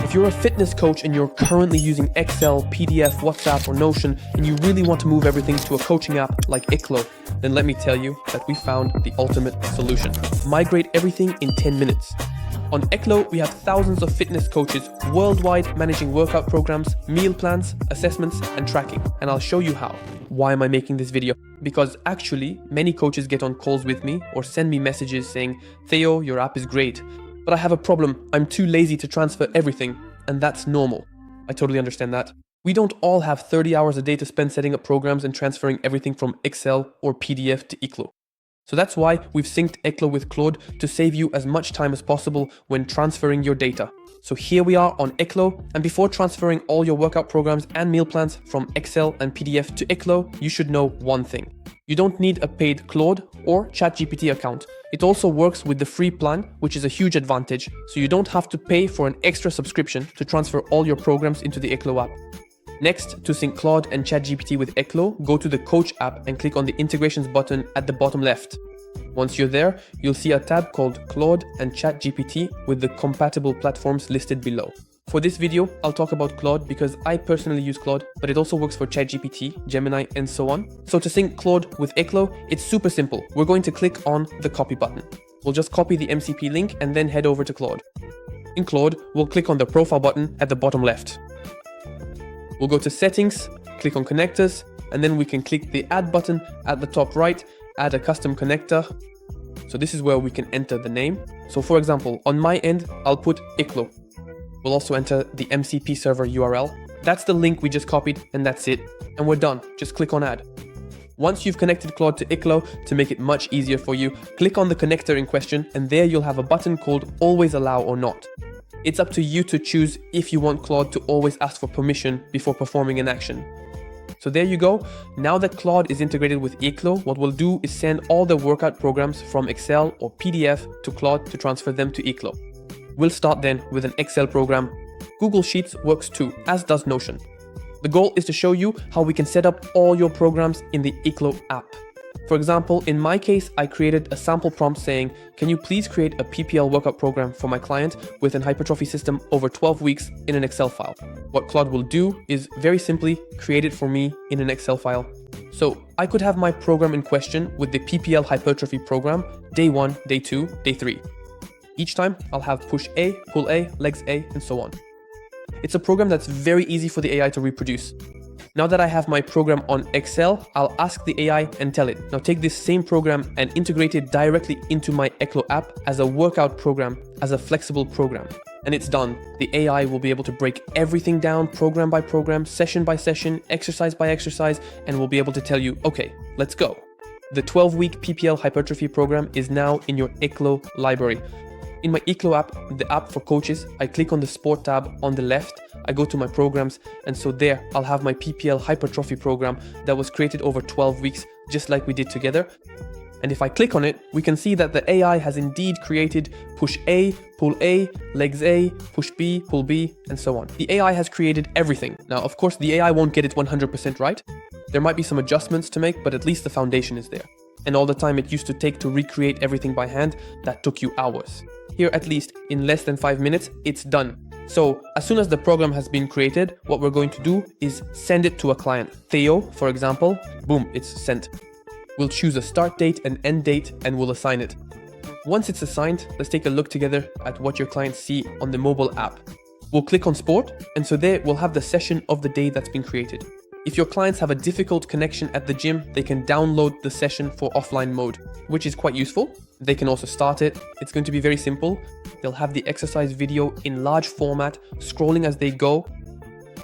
If you're a fitness coach and you're currently using Excel, PDF, WhatsApp, or Notion, and you really want to move everything to a coaching app like Ekklo, then let me tell you that we found the ultimate solution. Migrate everything in 10 minutes. On Ekklo, we have thousands of fitness coaches worldwide managing workout programs, meal plans, assessments, and tracking. And I'll show you how. Why am I making this video? Because actually, many coaches get on calls with me or send me messages saying, Theo, your app is great, but I have a problem. I'm too lazy to transfer everything, and that's normal. I totally understand that. We don't all have 30 hours a day to spend setting up programs and transferring everything from Excel or PDF to Ekklo. So that's why we've synced Ekklo with Claude to save you as much time as possible when transferring your data. So here we are on Ekklo, and before transferring all your workout programs and meal plans from Excel and PDF to Ekklo, you should know one thing. You don't need a paid Claude or ChatGPT account. It also works with the free plan, which is a huge advantage, so you don't have to pay for an extra subscription to transfer all your programs into the Ekklo app. Next, to sync Claude and ChatGPT with Ekklo, go to the Coach app and click on the Integrations button at the bottom left. Once you're there, you'll see a tab called Claude and ChatGPT with the compatible platforms listed below. For this video, I'll talk about Claude because I personally use Claude, but it also works for ChatGPT, Gemini, and so on. So to sync Claude with Ekklo, it's super simple. We're going to click on the copy button. We'll just copy the MCP link and then head over to Claude. In Claude, we'll click on the profile button at the bottom left. We'll go to settings, click on connectors, and then we can click the add button at the top right, add a custom connector. So this is where we can enter the name. So for example, on my end, I'll put Ekklo. We'll also enter the MCP server URL. That's the link we just copied, and that's it. And we're done. Just click on add. Once you've connected Claude to Ekklo, to make it much easier for you, click on the connector in question, and there you'll have a button called always allow or not. It's up to you to choose if you want Claude to always ask for permission before performing an action. So there you go. Now that Claude is integrated with Ekklo, what we'll do is send all the workout programs from Excel or PDF to Claude to transfer them to Ekklo. We'll start then with an Excel program. Google Sheets works too, as does Notion. The goal is to show you how we can set up all your programs in the Ekklo app. For example, in my case, I created a sample prompt saying, can you please create a PPL workout program for my client with an hypertrophy system over 12 weeks in an Excel file? What Claude will do is very simply create it for me in an Excel file. So I could have my program in question with the PPL hypertrophy program, day 1, day 2, day 3. Each time I'll have push A, pull A, legs A, and so on. It's a program that's very easy for the AI to reproduce. Now that I have my program on Excel, I'll ask the AI and tell it, now take this same program and integrate it directly into my Ekklo app as a workout program, as a flexible program. And it's done. The AI will be able to break everything down program by program, session by session, exercise by exercise, and will be able to tell you, okay, let's go. The 12-week PPL hypertrophy program is now in your Ekklo library. In my Ekklo app, the app for coaches, I click on the Sport tab on the left, I go to my programs, and so there I'll have my PPL hypertrophy program that was created over 12 weeks, just like we did together. And if I click on it, we can see that the AI has indeed created push A, pull A, legs A, push B, pull B, and so on. The AI has created everything. Now, of course, the AI won't get it 100% right. There might be some adjustments to make, but at least the foundation is there. And all the time it used to take to recreate everything by hand, that took you hours. Here, at least in less than 5 minutes, it's done. So as soon as the program has been created, what we're going to do is send it to a client. Theo, for example, boom, it's sent. We'll choose a start date and end date and we'll assign it. Once it's assigned, let's take a look together at what your clients see on the mobile app. We'll click on Sport, and so there we'll have the session of the day that's been created. If your clients have a difficult connection at the gym, they can download the session for offline mode, which is quite useful. They can also start it. It's going to be very simple. They'll have the exercise video in large format, scrolling as they go.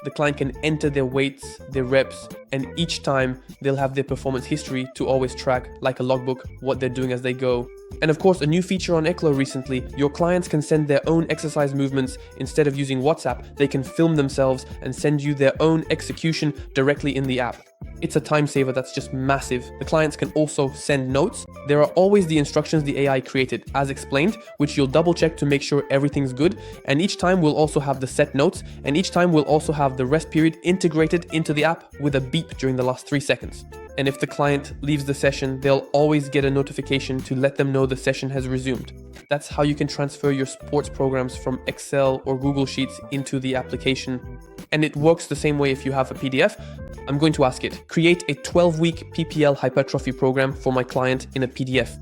The client can enter their weights, their reps, and each time they'll have their performance history to always track, like a logbook, what they're doing as they go. And of course, a new feature on Ekklo recently, your clients can send their own exercise movements. Instead of using WhatsApp, they can film themselves and send you their own execution directly in the app. It's a time saver that's just massive. The clients can also send notes. There are always the instructions the AI created, as explained, which you'll double check to make sure everything's good. And each time we'll also have the set notes, and each time we'll also have the rest period integrated into the app with a beep during the last 3 seconds. And if the client leaves the session, they'll always get a notification to let them know the session has resumed. That's how you can transfer your sports programs from Excel or Google Sheets into the application. And it works the same way if you have a PDF. I'm going to ask it, create a 12-week PPL hypertrophy program for my client in a PDF.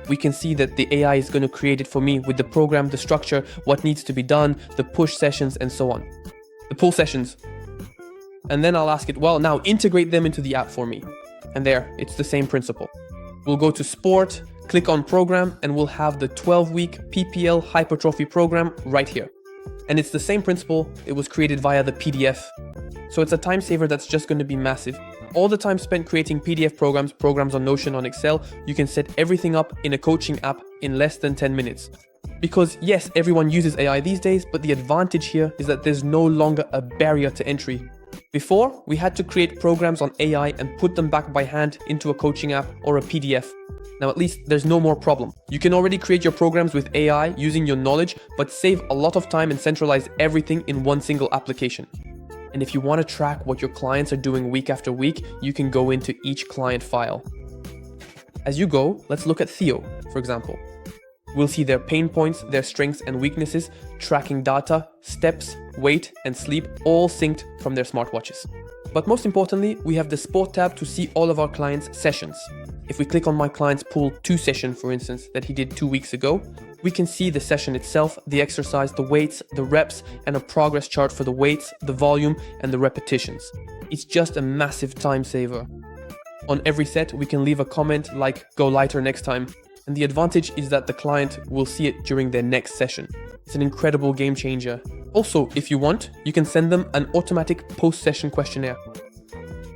We can see that the AI is going to create it for me with the program, the structure, what needs to be done, the push sessions, and so on. The pull sessions. And then I'll ask it, well, now integrate them into the app for me. And there, it's the same principle. We'll go to Sport, click on Program, and we'll have the 12-week PPL hypertrophy program right here. And it's the same principle. It was created via the PDF. So it's a time saver that's just going to be massive. All the time spent creating PDF programs on Notion, on Excel, you can set everything up in a coaching app in less than 10 minutes. Because yes, everyone uses AI these days, but the advantage here is that there's no longer a barrier to entry. Before, we had to create programs on AI and put them back by hand into a coaching app or a PDF. Now at least there's no more problem. You can already create your programs with AI using your knowledge, but save a lot of time and centralize everything in one single application. And if you want to track what your clients are doing week after week, you can go into each client file. As you go, let's look at Theo, for example. We'll see their pain points, their strengths and weaknesses, tracking data, steps, weight, and sleep, all synced from their smartwatches. But most importantly, we have the Sport tab to see all of our clients' sessions. If we click on my client's Pool 2 session, for instance, that he did 2 weeks ago, we can see the session itself, the exercise, the weights, the reps, and a progress chart for the weights, the volume, and the repetitions. It's just a massive time saver. On every set, we can leave a comment like, go lighter next time. And the advantage is that the client will see it during their next session. It's an incredible game changer. Also, if you want, you can send them an automatic post-session questionnaire.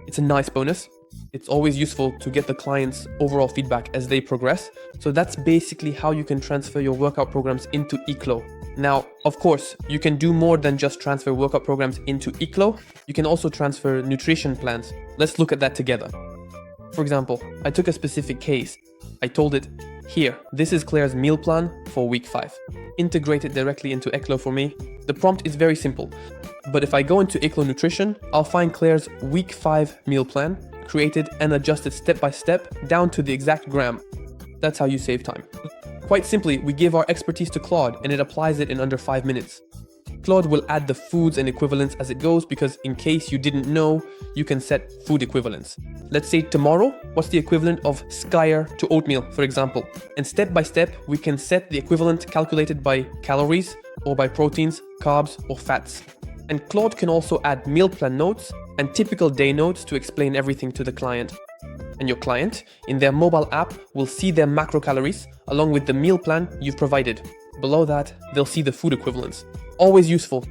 It's a nice bonus. It's always useful to get the client's overall feedback as they progress. So that's basically how you can transfer your workout programs into Ekklo. Now, of course, you can do more than just transfer workout programs into Ekklo. You can also transfer nutrition plans. Let's look at that together. For example, I took a specific case. I told it, here, this is Claire's meal plan for week 5. Integrate it directly into Ekklo for me. The prompt is very simple, but if I go into Ekklo Nutrition, I'll find Claire's week 5 meal plan, created and adjusted step by step down to the exact gram. That's how you save time. Quite simply, we give our expertise to Claude and it applies it in under 5 minutes. Claude will add the foods and equivalents as it goes because in case you didn't know, you can set food equivalents. Let's say tomorrow, what's the equivalent of Skyer to oatmeal, for example? And step by step, we can set the equivalent calculated by calories or by proteins, carbs, or fats. And Claude can also add meal plan notes and typical day notes to explain everything to the client. And your client, in their mobile app, will see their macro calories along with the meal plan you've provided. Below that, they'll see the food equivalents. Always useful.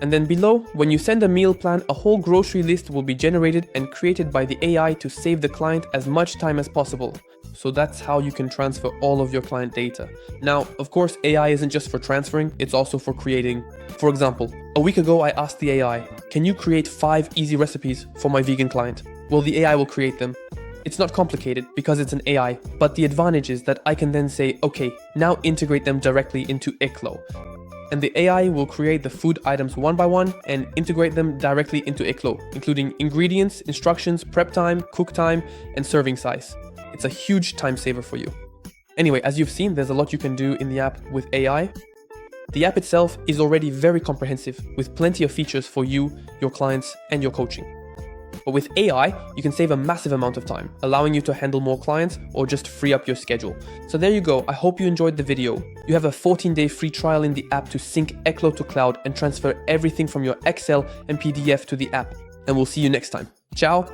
And then below, when you send a meal plan, a whole grocery list will be generated and created by the AI to save the client as much time as possible. So that's how you can transfer all of your client data. Now, of course, AI isn't just for transferring, it's also for creating. For example, a week ago I asked the AI, can you create 5 easy recipes for my vegan client? Well, the AI will create them. It's not complicated because it's an AI, but the advantage is that I can then say, okay, now integrate them directly into Ekklo. And the AI will create the food items one by one and integrate them directly into Ekklo, including ingredients, instructions, prep time, cook time, and serving size. It's a huge time saver for you. Anyway, as you've seen, there's a lot you can do in the app with AI. The app itself is already very comprehensive with plenty of features for you, your clients, and your coaching. But with AI, you can save a massive amount of time, allowing you to handle more clients or just free up your schedule. So there you go. I hope you enjoyed the video. You have a 14-day free trial in the app to sync Ekklo to cloud and transfer everything from your Excel and PDF to the app. And we'll see you next time. Ciao.